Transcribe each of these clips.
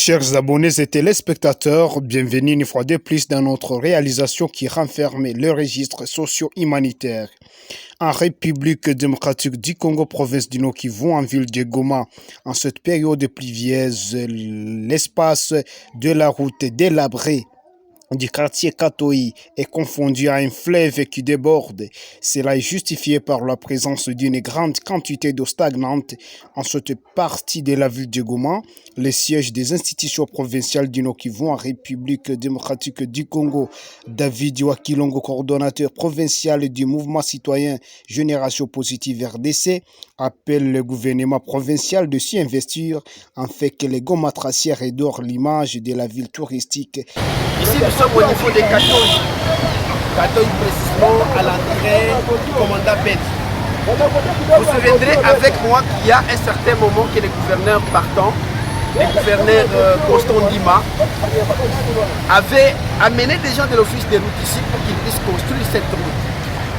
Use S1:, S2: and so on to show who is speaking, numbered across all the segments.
S1: Chers abonnés et téléspectateurs, bienvenue une fois de plus dans notre réalisation qui renferme le registre socio-humanitaire. En République démocratique du Congo, province du Nord-Kivu, en ville de Goma, en cette période pluvieuse, l'espace de la route délabrée du quartier Katoi est confondu à un fleuve qui déborde. Cela est justifié par la présence d'une grande quantité d'eau stagnante en cette partie de la ville de Goma, le siège des institutions provinciales du Nord-Kivu en République démocratique du Congo. David Wakilongo, coordonnateur provincial du mouvement citoyen Génération Positive RDC, appelle le gouvernement provincial de s'y investir afin que les Gomatraciens redorent l'image de la ville touristique.
S2: Ici, nous sommes au niveau de Katoi. Katoi, précisément à l'entrée du commandant Bête. Vous vous souviendrez avec moi qu'il y a un certain moment que les gouverneurs partants, le gouverneur Constant Ndima, avait amené des gens de l'office des routes ici pour qu'ils puissent construire cette route.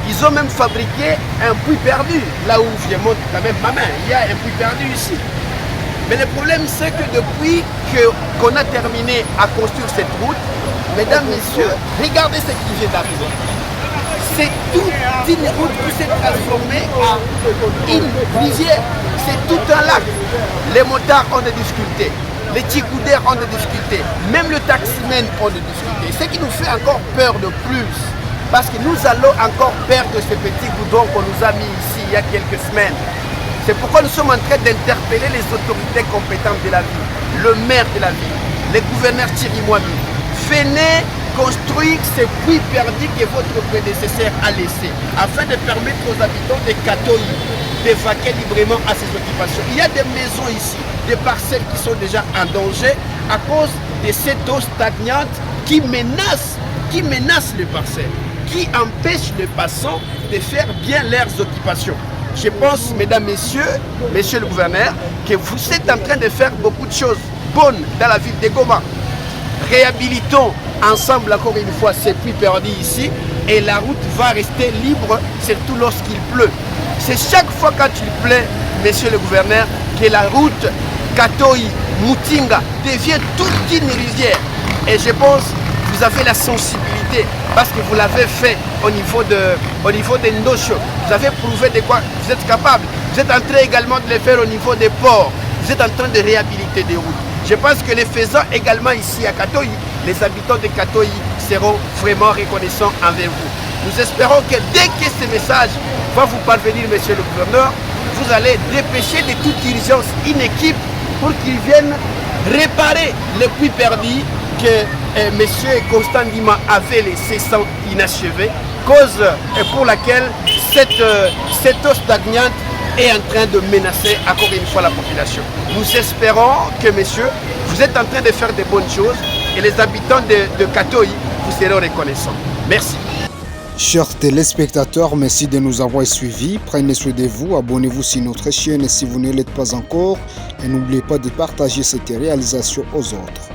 S2: Ils ont même fabriqué un puits perdu, là où je montre quand même ma main, il y a un puits perdu ici. Mais le problème c'est que depuis qu'on a terminé à construire cette route, mesdames, messieurs, regardez ce qui vient d'arriver. C'est toute une route qui s'est transformée en une rivière, c'est tout un lac. Les motards ont des difficultés, les tchigoudères ont des difficultés, même le taximen ont des difficultés. Ce qui nous fait encore peur de plus, parce que nous allons encore perdre ce petit goudron qu'on nous a mis ici il y a quelques semaines. C'est pourquoi nous sommes en train d'interpeller les autorités compétentes de la ville, le maire de la ville, le gouverneur Thierry Mwami. Venez construire ce puits perdu que votre prédécesseur a laissé, afin de permettre aux habitants de Katoi d'évacuer librement à ces occupations. Il y a des maisons ici, des parcelles qui sont déjà en danger à cause de cette eau stagnante qui menace les parcelles, qui empêche les passants de faire bien leurs occupations. Je pense, mesdames, messieurs, monsieur le gouverneur, que vous êtes en train de faire beaucoup de choses bonnes dans la ville de Goma. Réhabilitons ensemble encore une fois ces puits perdus ici et la route va rester libre, surtout lorsqu'il pleut. C'est chaque fois quand il pleut, monsieur le gouverneur, que la route Katoi-Mutinga devient toute une rivière. Et je pense que vous avez la sensibilité parce que vous l'avez fait au niveau de Ndosho. Vous avez prouvé de quoi vous êtes capable. Vous êtes en train également de le faire au niveau des ports. Vous êtes en train de réhabiliter des routes. Je pense que les faisant également ici à Katoi, les habitants de Katoi seront vraiment reconnaissants envers vous. Nous espérons que dès que ce message va vous parvenir, monsieur le gouverneur, vous allez dépêcher de toute urgence une équipe pour qu'ils viennent réparer le puits perdu que monsieur Constant Ndima avait laissé sans inachevé, cause pour laquelle cette eau stagnante est en train de menacer encore une fois la population. Nous espérons que, messieurs, vous êtes en train de faire de bonnes choses et les habitants de Katoi vous seront reconnaissants. Merci.
S1: Chers téléspectateurs, merci de nous avoir suivis. Prenez soin de vous, abonnez-vous sur notre chaîne si vous ne l'êtes pas encore et n'oubliez pas de partager cette réalisation aux autres.